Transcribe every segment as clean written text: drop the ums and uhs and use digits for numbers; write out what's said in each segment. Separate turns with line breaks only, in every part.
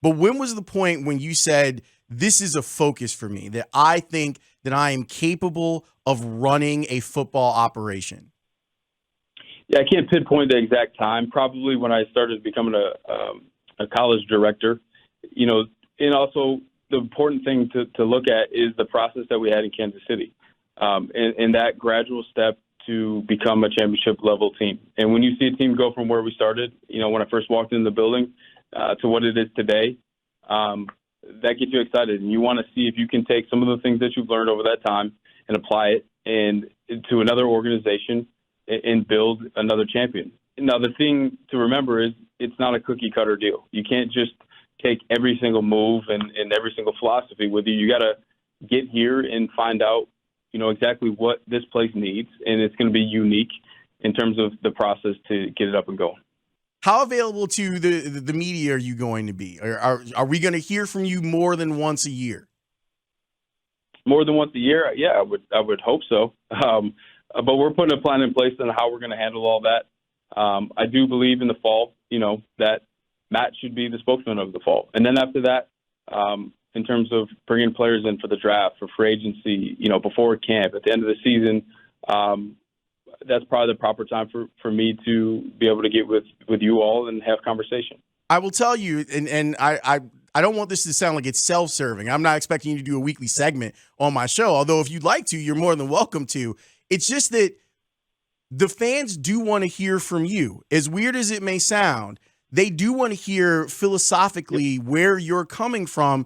But when was the point when you said, this is a focus for me, that I think that I am capable of running a football operation?
Yeah, I can't pinpoint the exact time. Probably when I started becoming a college director, and also the important thing to look at is the process that we had in Kansas City, and that gradual step to become a championship level team. And when you see a team go from where we started, when I first walked in the building, to what it is today, that gets you excited, and you want to see if you can take some of the things that you've learned over that time and apply it to another organization and build another champion. Now, the thing to remember is it's not a cookie cutter deal. You can't just take every single move and every single philosophy with you. You got to get here and find out, exactly what this place needs, and it's going to be unique in terms of the process to get it up and going.
How available to the media are you going to be? Are we going to hear from you more than once a year?
More than once a year? Yeah, I would hope so. But we're putting a plan in place on how we're going to handle all that. I do believe in the fall, that Matt should be the spokesman of the fall. And then after that, in terms of bringing players in for the draft, for free agency, before camp, at the end of the season, that's probably the proper time for me to be able to get with you all and have conversation.
I will tell you, and I don't want this to sound like it's self-serving. I'm not expecting you to do a weekly segment on my show, although if you'd like to, you're more than welcome to. It's just that the fans do want to hear from you. As weird as it may sound, they do want to hear philosophically where you're coming from.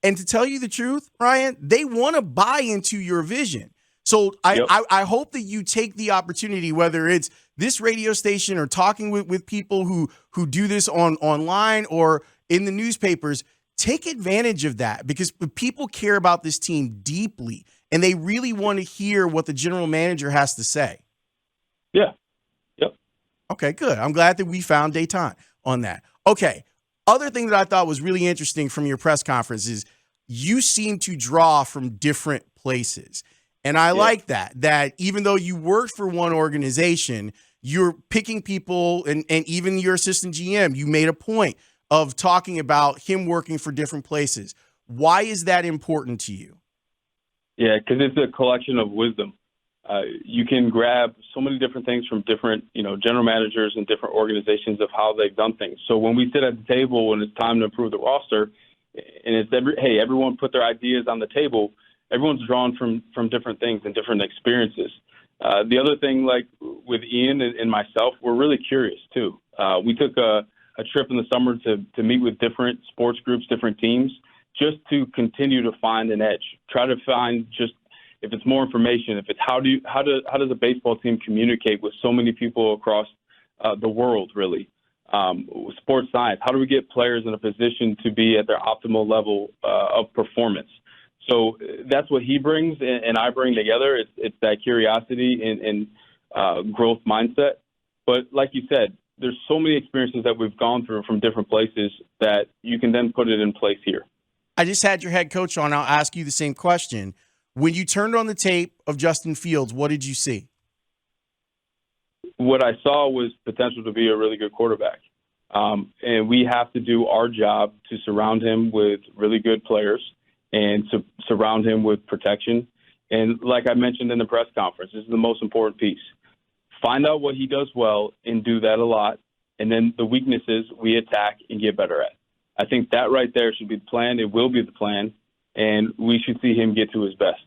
And to tell you the truth, Ryan, they want to buy into your vision. So I hope that you take the opportunity, whether it's this radio station or talking with people who do this online or in the newspapers, take advantage of that, because people care about this team deeply and they really want to hear what the general manager has to say.
Yeah. Yep.
Okay, good. I'm glad that we found Dayton on that. Okay. Other thing that I thought was really interesting from your press conference is you seem to draw from different places. And I like that even though you worked for one organization, you're picking people, and even your assistant GM, you made a point of talking about him working for different places. Why is that important to you?
Yeah, because it's a collection of wisdom. You can grab so many different things from different, general managers and different organizations of how they've done things. So when we sit at the table when it's time to improve the roster, and it's everyone put their ideas on the table, everyone's drawn from different things and different experiences. The other thing, like with Ian and myself, we're really curious too. We took a trip in the summer to meet with different sports groups, different teams, just to continue to find an edge. Try to find just, if it's more information, if it's how does a baseball team communicate with so many people across the world, really. Sports science, how do we get players in a position to be at their optimal level of performance? So that's what he brings and I bring together. It's that curiosity and growth mindset. But like you said, there's so many experiences that we've gone through from different places that you can then put it in place here.
I just had your head coach on. I'll ask you the same question. When you turned on the tape of Justin Fields, what did you see?
What I saw was potential to be a really good quarterback. And we have to do our job to surround him with really good players and to surround him with protection. And like I mentioned in the press conference, this is the most important piece. Find out what he does well and do that a lot. And then the weaknesses we attack and get better at. I think that right there should be the plan. It will be the plan. And we should see him get to his best.